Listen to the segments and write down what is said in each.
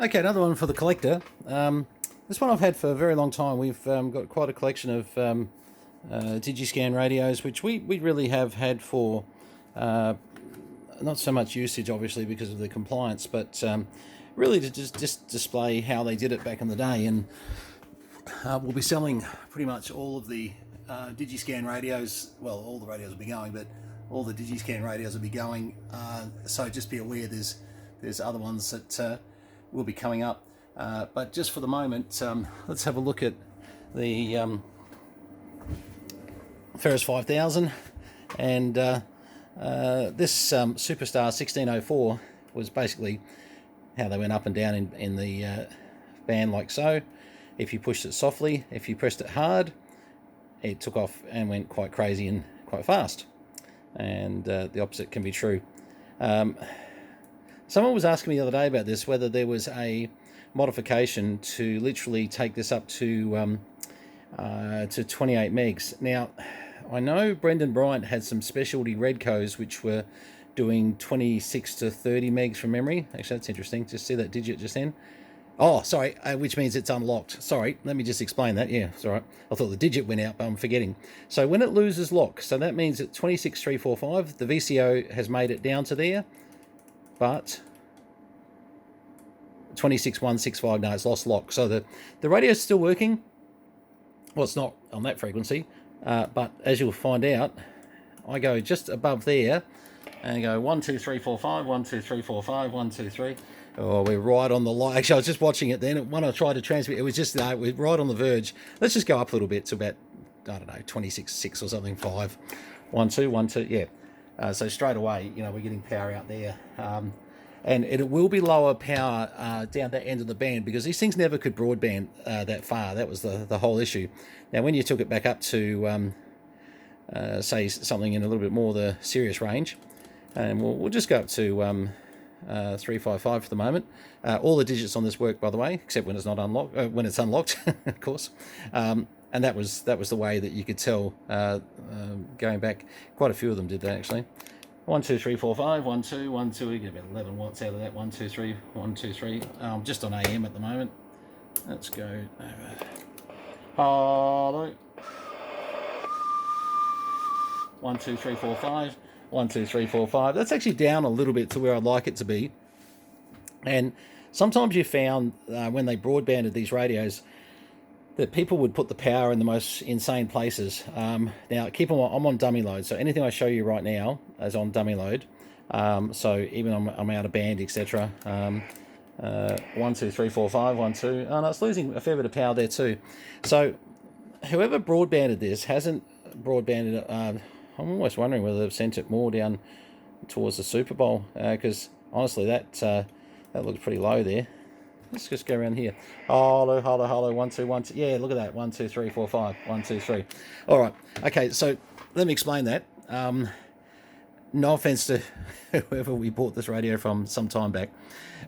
Okay, another one for the collector. This one I've had for a very long time. We've got quite a collection of Digiscan radios, which we really have had for not so much usage, obviously, because of the compliance, but really to just display how they did it back in the day. And we'll be selling pretty much all of the Digiscan radios. Well, all the radios will be going, but all the Digiscan radios will be going. So just be aware there's other ones that will be coming up. But just for the moment, let's have a look at the Ferris 5000. And this Superstar 1604 was basically how they went up and down in the band, like so. If you pushed it softly, if you pressed it hard, it took off and went quite crazy and quite fast. And the opposite can be true. Someone was asking me the other day about this, whether there was a modification to literally take this up to 28 megs. Now, I know Brenton Bryant had some specialty Redcos which were doing 26 to 30 megs from memory. Actually, that's interesting. Just see that digit just then. Oh, sorry, which means it's unlocked. Sorry, let me just explain that. Yeah, it's all right. I thought the digit went out, but I'm forgetting. So when it loses lock, so that means at 26.345, the VCO has made it down to there, but 26.165, no, it's lost lock. So the radio is still working. Well, it's not on that frequency, but as you'll find out, I go just above there and go 1, 2, 3, 4, 5, 1, 2, 3, 4, 5, 1, 2, 3. Oh, we're right on the line. Actually, I was just watching it then. When I tried to transmit, it was just, we're right on the verge. Let's just go up a little bit to about, I don't know, 26.6 or something, 5. 1, 2, 1, 2, yeah. So straight away, you know, we're getting power out there. And it will be lower power down that end of the band, because these things never could broadband that far. That was the whole issue. Now, when you took it back up to, say, something in a little bit more the serious range, and we'll just go up to 355 for the moment. All the digits on this work, by the way, except when it's not unlocked. When it's unlocked, of course. And that was the way that you could tell going back. Quite a few of them did that, actually. 1, 2, 3, 4, 5. 1, 2, 1, 2. We get about 11 watts out of that. 1, 2, 3. 1, 2, 3. Just on AM at the moment. Let's go over. Hello. 1, 2, 3, 4, 5. 1, 2, 3, 4, 5. That's actually down a little bit to where I'd like it to be. And sometimes you found when they broadbanded these radios that people would put the power in the most insane places. Now, keep on, I'm on dummy load, so anything I show you right now is on dummy load. So even I'm out of band, etc. 1, 2, 3, 4, 5. 1, 2. Oh, no, it's losing a fair bit of power there too. So whoever broadbanded this hasn't broadbanded it. I'm almost wondering whether they've sent it more down towards the Super Bowl, because honestly, that looks pretty low there. Let's just go around here. Hello, hello, hello. 1, 2, 1, 2. Yeah, look at that. 1, 2, 3, 4, 5. 1, 2, 3. All right. Okay, so let me explain that. No offense to whoever we bought this radio from some time back,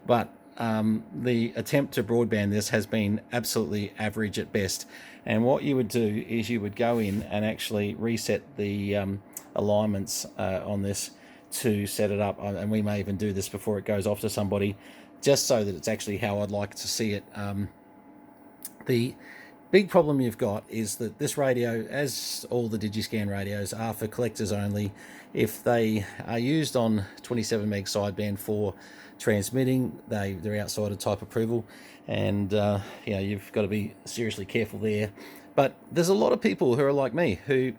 but the attempt to broadband this has been absolutely average at best. And what you would do is you would go in and actually reset the alignments on this to set it up. And we may even do this before it goes off to somebody, just so that it's actually how I'd like to see it. The big problem you've got is that this radio, as all the Digiscan radios, are for collectors only. If they are used on 27 meg sideband for transmitting, they're outside of type approval, and you know, you've got to be seriously careful there. But there's a lot of people who are like me, who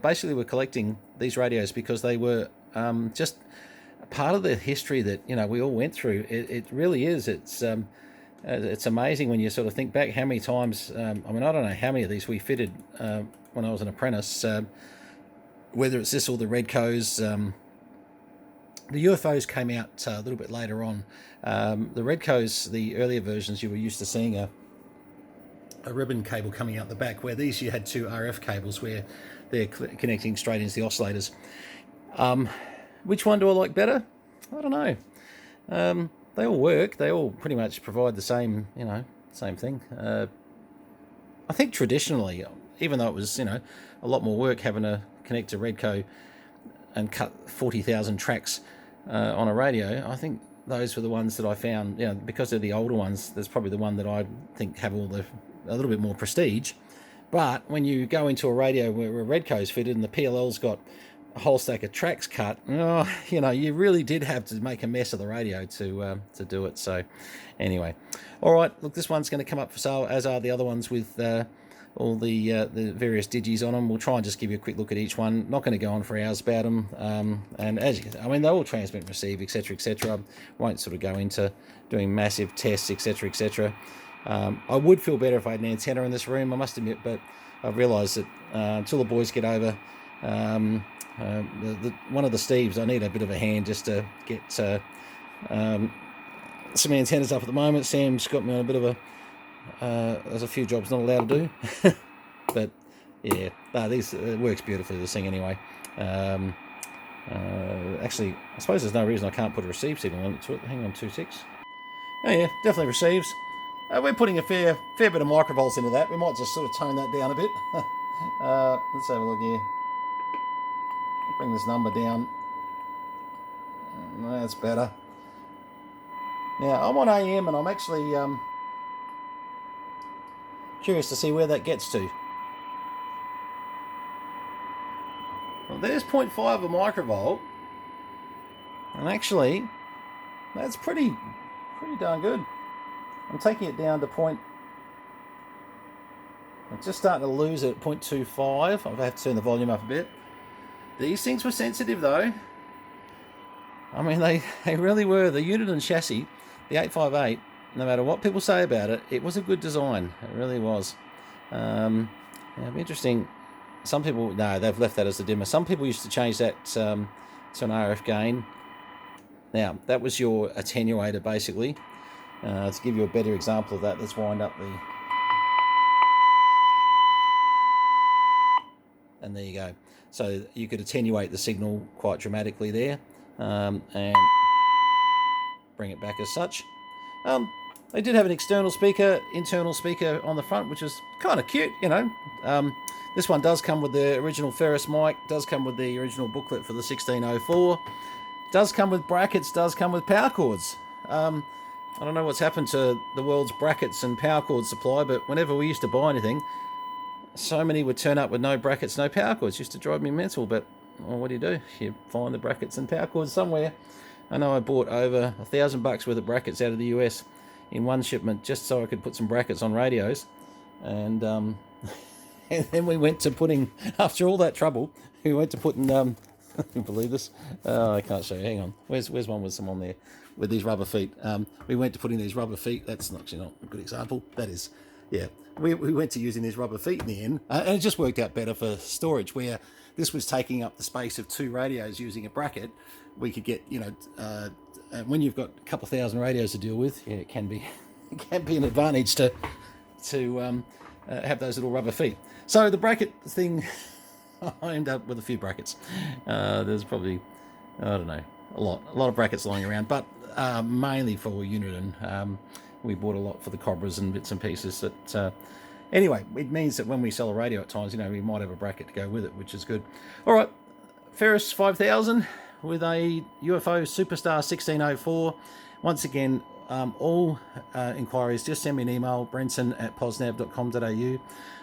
basically were collecting these radios because they were just part of the history that, you know, we all went through. It really is. It's amazing when you sort of think back how many times. I mean, I don't know how many of these we fitted when I was an apprentice. Whether it's this or the Redcos. The UFOs came out a little bit later on. The Redcos, the earlier versions, you were used to seeing a ribbon cable coming out the back, where these you had 2 RF cables where they're connecting straight into the oscillators. Which one do I like better? I don't know. They all work. They all pretty much provide the same, you know, same thing. I think traditionally, even though it was, you know, a lot more work having to connect to Redco and cut 40,000 tracks on a radio, I think those were the ones that I found, you know, because they're the older ones, there's probably the one that I think have a little bit more prestige. But when you go into a radio where a Redco's fitted and the PLL's got a whole stack of tracks cut, oh, you know, you really did have to make a mess of the radio to do it. So anyway, all right, look, this one's going to come up for sale, as are the other ones with all the various digis on them. We'll try and just give you a quick look at each one. Not going to go on for hours about them. And as you, I mean, they all transmit and receive, etc., etc. Won't sort of go into doing massive tests, etc., etc. I would feel better if I had an antenna in this room, I must admit, but I've realised that until the boys get over, one of the Steves, I need a bit of a hand just to get some antennas up at the moment. Sam's got me on a bit of a there's a few jobs not allowed to do, but yeah, these it works beautifully, this thing anyway. Actually, I suppose there's no reason I can't put a receive signal on it. Hang on, 2.6. Oh yeah, definitely receives. We're putting a fair bit of microvolts into that. We might just sort of tone that down a bit. Let's have a look here. Bring this number down. That's better. Now I'm on AM and I'm actually curious to see where that gets to. Well, there's 0.5 of a microvolt, and actually that's pretty darn good. I'm taking it down to I'm just starting to lose it at 0.25. I'll have to turn the volume up a bit. These things were sensitive though. I mean, they really were. The unit and chassis, the 858, no matter what people say about it, it was a good design. It really was. It'd be interesting. Some people, no, they've left that as a dimmer. Some people used to change that to an RF gain. Now, that was your attenuator, basically. To give you a better example of that, let's wind up the... And there you go. So you could attenuate the signal quite dramatically there, and bring it back as such. They did have an internal speaker on the front, which is kind of cute, you know. This one does come with the original Ferris mic, does come with the original booklet for the 1604, does come with brackets, does come with power cords. I don't know what's happened to the world's brackets and power cord supply, but whenever we used to buy anything, so many would turn up with no brackets, no power cords. It used to drive me mental, but well, what do? You find the brackets and power cords somewhere. I know I bought over $1,000 worth of brackets out of the US in one shipment just so I could put some brackets on radios. And and then we went to putting, after all that trouble, we went to putting, can you believe this? I can't show you, hang on. Where's one with some on there? With these rubber feet. We went to putting these rubber feet. That's actually not a good example. That is, yeah. We went to using these rubber feet in the end, and it just worked out better for storage, where this was taking up the space of two radios using a bracket. We could get, you know, when you've got a couple thousand radios to deal with, yeah, it can be an advantage to have those little rubber feet. So the bracket thing, I ended up with a few brackets. There's probably, I don't know, a lot of brackets lying around, but mainly for unit, and we bought a lot for the Cobras and bits and pieces. That anyway, it means that when we sell a radio at times, you know, we might have a bracket to go with it, which is good. All right, Ferris 5000 with a UFO Superstar 1604. Once again, all inquiries, just send me an email, brenton@posnav.com.au.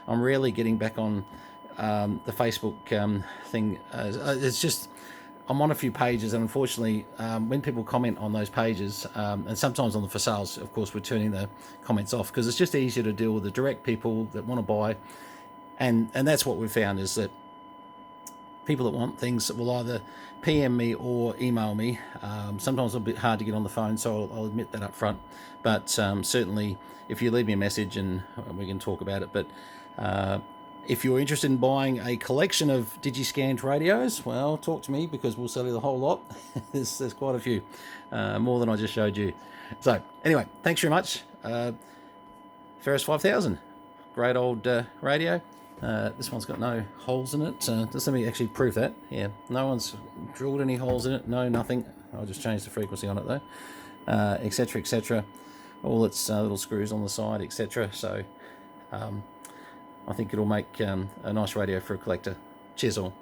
I'm rarely getting back on the Facebook thing. It's just, I'm on a few pages, and unfortunately, when people comment on those pages, and sometimes on the for sales, of course, we're turning the comments off because it's just easier to deal with the direct people that want to buy. And that's what we've found, is that people that want things will either PM me or email me. Sometimes it's a bit hard to get on the phone, so I'll admit that up front. But certainly, if you leave me a message, and we can talk about it. But if you're interested in buying a collection of Digiscan radios, well, talk to me, because we'll sell you the whole lot. There's quite a few, more than I just showed you. So anyway, thanks very much. Ferris 5000, great old radio. This one's got no holes in it. Just let me actually prove that. Yeah, no one's drilled any holes in it. No, nothing. I'll just change the frequency on it though, etc., etc. All its little screws on the side, etc. So I think it'll make a nice radio for a collector. Cheers all.